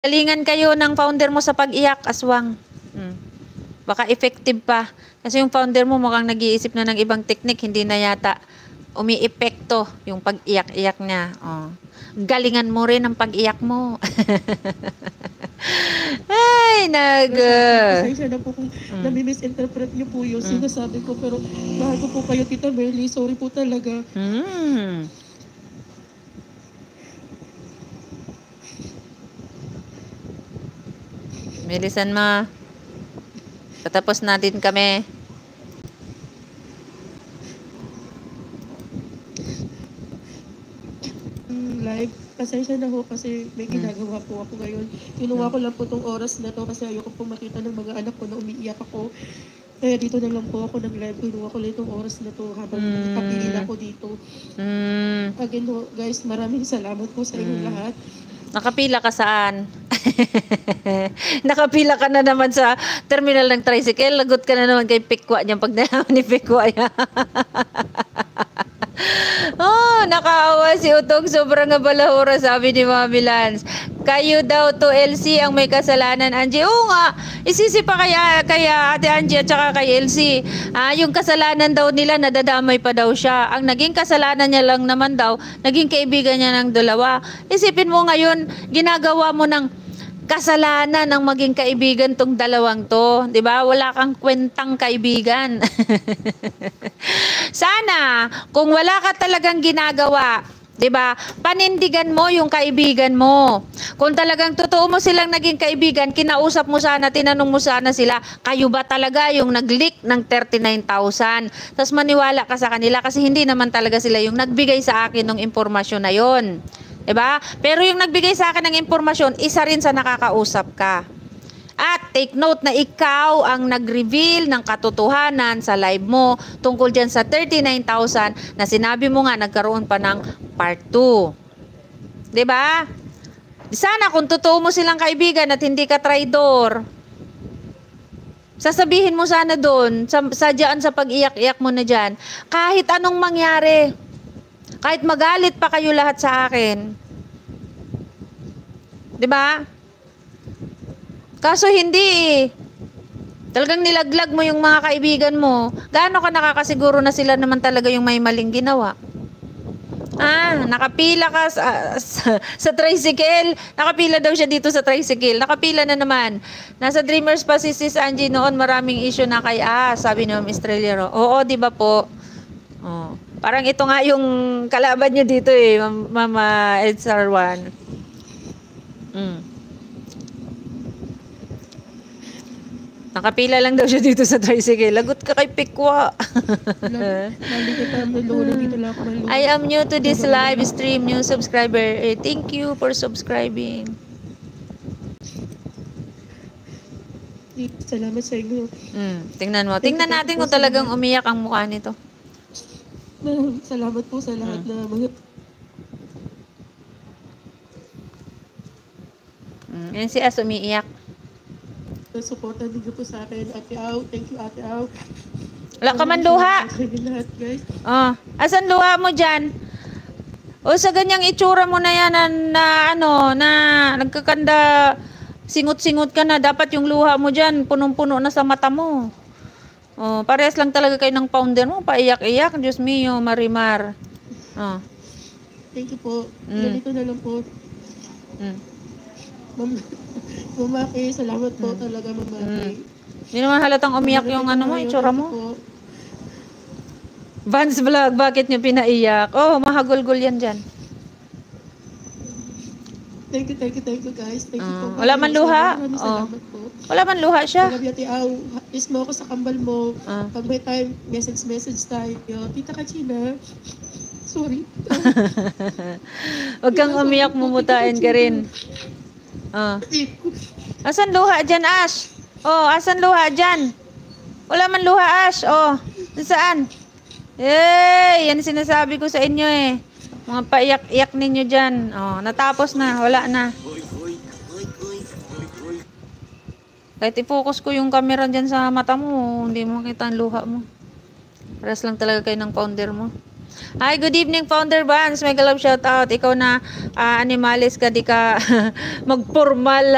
Galingan kayo ng founder mo sa pag-iyak, aswang. Baka effective pa. Kasi yung founder mo mukhang nag-iisip na ng ibang technique, hindi na yata umi-epekto yung pag-iyak-iyak niya. Oh. Galingan mo rin ang pag-iyak mo. Ay, Pasensya na po kung nami-misinterpret niyo po yung sinasabi ko. Pero mahal ko po kayo, Tita Merly. Sorry po talaga. Bilisan mo. Patapos natin kami. Live. Pasensya na ho kasi may ginagawa po ako ngayon. Kinuha ko lang po tong oras na to kasi ayoko po makita ng mga anak ko na umiiyak ako. Kaya dito na lang po ako nag-live. Kinuha ko lang itong oras na to habang nakapilin ako dito. Again ho, guys, maraming salamat po sa inyong lahat. Nakapila ka saan? Nakapila ka na naman sa terminal ng tricycle. Lagot ka na naman kay Pikwa niyan pag nalaman ni Pikwa yan. Oh, nakaawa si Utong. Sobrang balahura, sabi ni Mami Lance. Kayo daw to LC ang may kasalanan, Angie. Oo nga, isisi pa kaya Ate Angie at saka kay LC. Yung kasalanan daw nila, nadadamay pa daw siya. Ang naging kasalanan niya lang naman daw, naging kaibigan niya ng dalawa. Isipin mo ngayon, ginagawa mo ng kasalanan ng maging kaibigan tong dalawang to, 'di ba? Wala kang kwentang kaibigan. Sana kung wala ka talagang ginagawa, 'di ba? Panindigan mo yung kaibigan mo. Kung talagang totoo mo silang naging kaibigan, kinausap mo sana, tinanong mo sana sila, kayo ba talaga yung nag-leak ng 39,000? Tapos maniwala ka sa kanila kasi hindi naman talaga sila yung nagbigay sa akin ng impormasyon na 'yon. Diba? Pero yung nagbigay sa akin ng impormasyon, isa rin sa nakakausap ka. At take note na ikaw ang nag-reveal ng katotohanan sa live mo tungkol dyan sa 39,000 na sinabi mo nga nagkaroon pa ng part 2. Diba? Sana kung totoo mo silang kaibigan at hindi ka traidor, sasabihin mo sana doon, dyan sa pag-iyak-iyak mo na dyan, kahit anong mangyari, kahit magalit pa kayo lahat sa akin. 'Di ba? Kaso hindi eh. Talagang nilaglag mo yung mga kaibigan mo. Gaano ka nakakasiguro na sila naman talaga yung may maling ginawa? Nakapila ka sa tricycle. Nakapila daw siya dito sa tricycle. Nakapila na naman. Nasa Dreamers pa si Sis Angie noon, maraming issue na kay sabi ni Ma'am Estrellero. Oo, 'di ba po? Oh. Parang ito nga yung kalaban nyo dito eh, Mama Edsarwan. Nakapila lang daw siya dito sa tricycle. Lagot ka kay Pikwa. I am new to this live stream, new subscriber. Thank you for subscribing. Salamat sa inyo. Tingnan mo. Tingnan natin kung talagang umiyak ang mukha nito. Salamat po sa lahat na mga... Yan si As umiiyak. Supportan din po sa akin, Ate Au. Thank you, Ate Au. Wala ka man luha. Lahat, guys. Asan luha mo dyan? O sa ganyang itsura mo na yan na nagkakanda, singot-singot ka na. Dapat yung luha mo dyan, punong-puno na sa mata mo. Parehas lang talaga kayo ng founder mo. Paiyak-iyak. Diyos mio, Marimar. Thank you po. Ganito na lang po. Mamaki, salamat po talaga, Mamaki. Hindi naman halatang umiyak yung itsura mo. Vans Vlog, bakit niyo pinaiyak? Mahagulgul yan dyan. Thank you guys. Thank you po. Wala man luha? Salamat po. Wala man luha siya. Ate Au, is mo ako sa kambal mo. Pag may time, message tayo. Tita Kachina. Sorry. Huwag kang umiyak, mumutain ka rin. Asan luha dyan, Ash? Asan luha dyan? Wala man luha, Ash. Saan? Yan sinasabi ko sa inyo eh. Mga paiyak-iyak ninyo dyan. Natapos na. Wala na. Kahit i-focus ko yung camera dyan sa mata mo, hindi mo makita ang luha mo. Paras lang talaga kayo ng founder mo. Hi, good evening, Founder Vance. Mega love shout out. Ikaw na animalis ka, di ka magpormal